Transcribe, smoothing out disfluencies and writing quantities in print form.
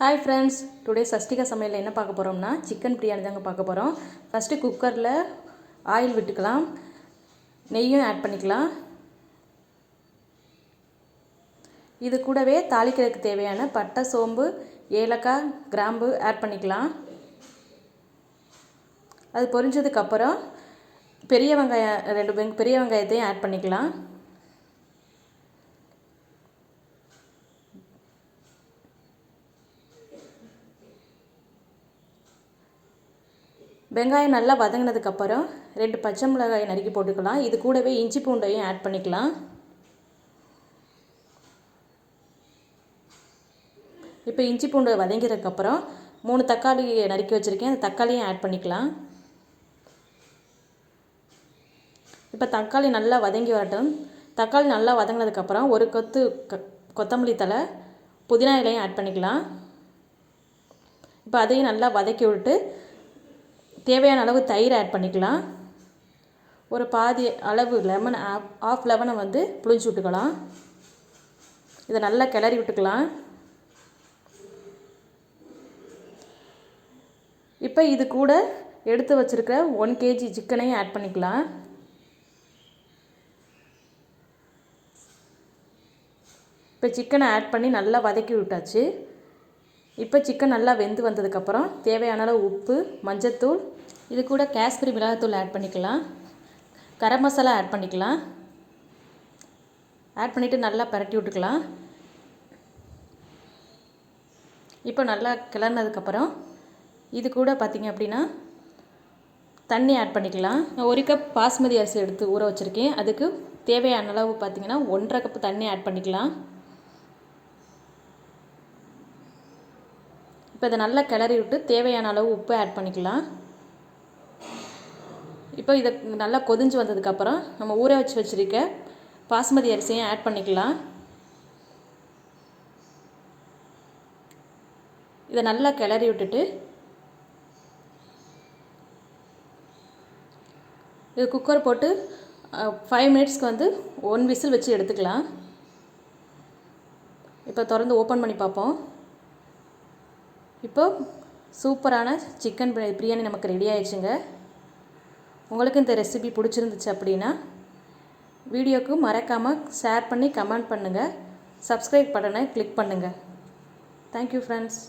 Hi friends, today Shashtika சமையலில் என்ன பார்க்க போகிறோம்னா சிக்கன் பிரியாணி தாங்க பார்க்க போகிறோம். ஃபஸ்ட்டு குக்கரில் ஆயில் விட்டுக்கலாம், நெய்யும் ஆட் பண்ணிக்கலாம். இது கூடவே தாளிக்கிறதுக்கு தேவையான பட்டை, சோம்பு, ஏலக்காய், கிராம்பு ஆட் பண்ணிக்கலாம். அது பொரிஞ்சதுக்கப்புறம் பெரிய வெங்காயம் 2 பெரிய வெங்காயத்தையும் ஆட் பண்ணிக்கலாம். வெங்காயம் நல்லா வதங்கினதுக்கப்புறம் 2 பச்சை மிளகாயை நறுக்கி போட்டுக்கலாம். இது கூடவே இஞ்சி பூண்டையும் ஆட் பண்ணிக்கலாம். இப்போ இஞ்சி பூண்டை வதங்கிறதுக்கப்புறம் 3 தக்காளி நறுக்கி வச்சுருக்கேன், அந்த தக்காளியும் ஆட் பண்ணிக்கலாம். இப்போ தக்காளி நல்லா வதங்கி வரட்டும். தக்காளி நல்லா வதங்கினதுக்கப்புறம் ஒரு கொத்து கொத்தமல்லி தழை, புதினா இலையும் ஆட் பண்ணிக்கலாம். இப்போ அதையும் நல்லா வதக்கி விட்டு தேவையான அளவு தயிர் ஆட் பண்ணிக்கலாம். ஒரு பாதி அளவு லெமன், ஆஃப் லெமனை புழிஞ்சு விட்டுக்கலாம். இதை நல்லா கிளறி விட்டுக்கலாம். இப்போ இது கூட எடுத்து வச்சுருக்கிற 1 kg சிக்கனையும் ஆட் பண்ணிக்கலாம். இப்போ சிக்கனை ஆட் பண்ணி நல்லா வதக்கி விட்டாச்சு. இப்போ சிக்கன் நல்லா வெந்து வந்ததுக்கப்புறம் தேவையான அளவு உப்பு, மஞ்சத்தூள், இது கூட காஷ்மீரி மிளகாத்தூள் ஆட் பண்ணிக்கலாம். கரம் மசாலா ஆட் பண்ணிக்கலாம். ஆட் பண்ணிவிட்டு நல்லா பரட்டி விட்டுக்கலாம். இப்போ நல்லா கிளறினதுக்கப்புறம் இது கூட பார்த்திங்க அப்படின்னா தண்ணி ஆட் பண்ணிக்கலாம். நான் 1 கப் பாஸ்மதி அரிசி எடுத்து ஊற வச்சுருக்கேன். அதுக்கு தேவையான அளவு பார்த்திங்கன்னா 1.5 கப் தண்ணி ஆட் பண்ணிக்கலாம். இப்போ இதை நல்லா கிளறி விட்டு தேவையான அளவு உப்பு ஆட் பண்ணிக்கலாம். இப்போ இதை நல்லா கொதிஞ்சு வந்ததுக்கப்புறம் நம்ம ஊற வச்சுருக்க பாஸ்மதி அரிசியும் ஆட் பண்ணிக்கலாம். இதை நல்லா கிளறி விட்டுட்டு இது குக்கர் போட்டு 5 மினிட்ஸ்க்கு 1 விசில் வச்சு எடுத்துக்கலாம். இப்போ திறந்து ஓப்பன் பண்ணி பார்ப்போம். இப்போ சூப்பரான சிக்கன் பிரியாணி நமக்கு ரெடி ஆயிடுச்சுங்க. உங்களுக்கு இந்த ரெசிபி பிடிச்சிருந்துச்சு அப்படின்னா வீடியோக்கு மறக்காமல் ஷேர் பண்ணி கமெண்ட் பண்ணுங்கள். சப்ஸ்கிரைப் பட்டனை கிளிக் பண்ணுங்கள். Thank you friends.